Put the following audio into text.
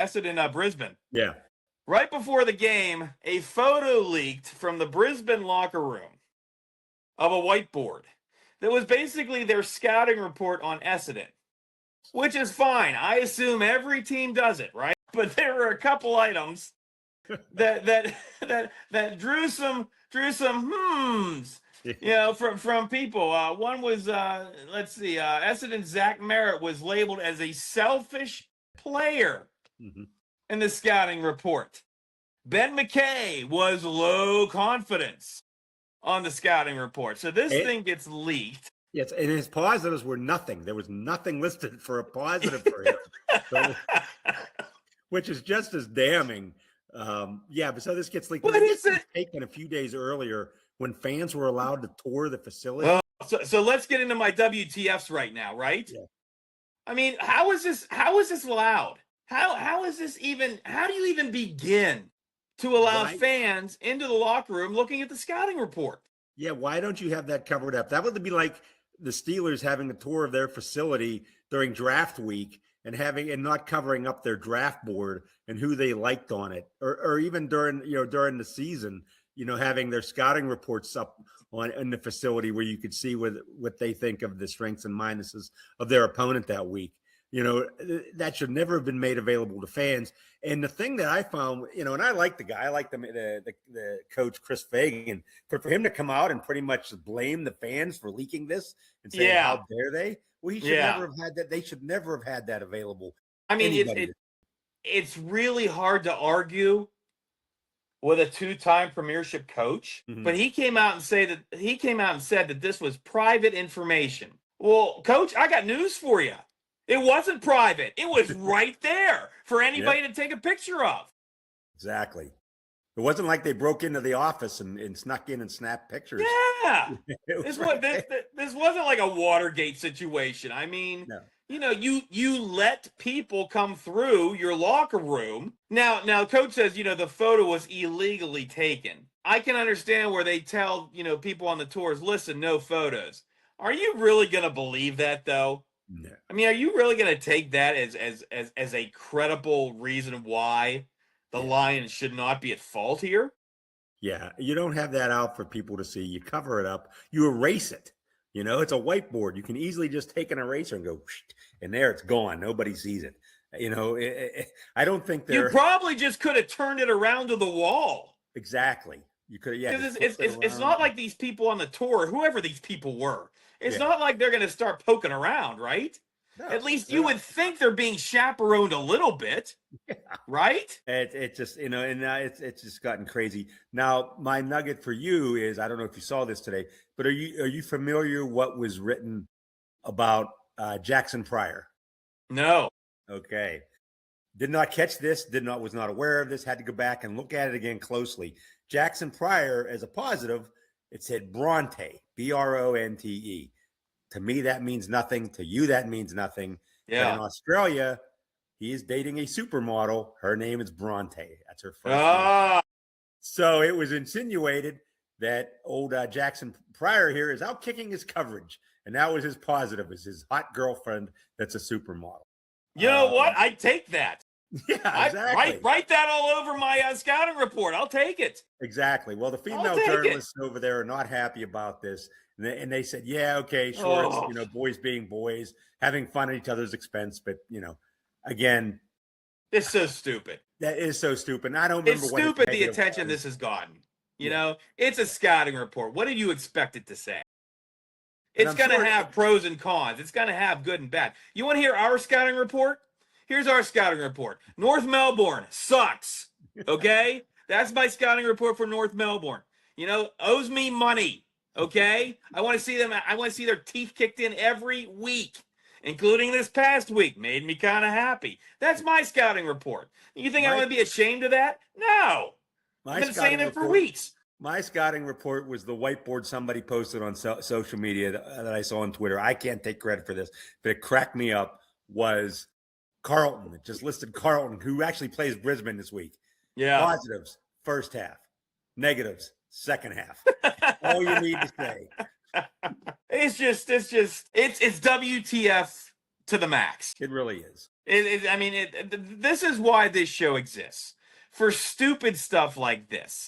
Essendon, Brisbane. Yeah. Right before the game, a photo leaked from the Brisbane locker room of a whiteboard that was basically their scouting report on Essendon, which is fine. I assume every team does it, right? But there were a couple items that drew some hmms, from people. One was Essendon Zach Merritt was labeled as a selfish player in the scouting report. Ben McKay was low confidence on the scouting report. So this thing gets leaked. Yes, and his positives were nothing. There was nothing listed for a positive for him, which is just as damning. But so this gets leaked. What is it? Taken a few days earlier when fans were allowed to tour the facility. So let's get into my WTFs right now, right? Yeah. I mean, how is this allowed? How is this even? How do you even begin to allow fans into the locker room looking at the scouting report? Yeah, why don't you have that covered up? That would be like the Steelers having a tour of their facility during draft week and not covering up their draft board and who they liked on it, or even during the season, having their scouting reports up in the facility where you could see what they think of the strengths and minuses of their opponent that week. That should never have been made available to fans. And the thing that I found, and I like the guy, I like the coach, Chris Fagan, but for him to come out and pretty much blame the fans for leaking this and say, how dare they? Well, he should never have had that. They should never have had that available. I mean, it's really hard to argue with a two-time premiership coach, but he came out and said that this was private information. Well, coach, I got news for you. It wasn't private. It was right there for anybody to take a picture of. Exactly. It wasn't like they broke into the office and snuck in and snapped pictures. Yeah. This wasn't like a Watergate situation. I mean, you let people come through your locker room. Now, coach says, the photo was illegally taken. I can understand where they tell, people on the tours, listen, no photos. Are you really going to believe that, though? No. I mean, are you really going to take that as a credible reason why the Lions should not be at fault here? Yeah, you don't have that out for people to see. You cover it up. You erase it. It's a whiteboard. You can easily just take an eraser and go, and there it's gone. Nobody sees it. I don't think you probably just could have turned it around to the wall. Exactly. You could, Because it's not like these people on the tour, whoever these people were. It's not like they're going to start poking around, right? No, at least you would think they're being chaperoned a little bit, right? It just, it's just gotten crazy. Now, my nugget for you is, I don't know if you saw this today, but are you familiar what was written about Jackson Pryor? No. Okay. Did not catch this, was not aware of this, had to go back and look at it again closely. Jackson Pryor, as a positive, it said Bronte, Bronte. To me, that means nothing. To you, that means nothing. Yeah. But in Australia, he is dating a supermodel. Her name is Bronte. That's her first name. So it was insinuated that old Jackson Pryor here is out kicking his coverage. And that was his positive, is his hot girlfriend that's a supermodel. You know what? I'd take that. Yeah, exactly. Write that all over my scouting report. I'll take it. Exactly. Well, the female journalists over there are not happy about this. And they said, yeah, okay, sure. It's, boys being boys, having fun at each other's expense. But, again. It's so stupid. That is so stupid. I don't remember it's stupid the attention this has gotten. You know, it's a scouting report. What did you expect it to say? It's going to have pros and cons. It's going to have good and bad. You want to hear our scouting report? Here's our scouting report. North Melbourne sucks. Okay? That's my scouting report for North Melbourne. Owes me money. Okay? I want to see them. I want to see their teeth kicked in every week, including this past week. Made me kind of happy. That's my scouting report. You think I want to be ashamed of that? No. I've been saying it for weeks. My scouting report was the whiteboard somebody posted on social media that I saw on Twitter. I can't take credit for this, but it cracked me up. Was Carlton. It just listed Carlton, who actually plays Brisbane this week. Yeah. Positives, first half. Negatives, second half. All you need to say. It's WTF to the max. It really is. This is why this show exists, for stupid stuff like this.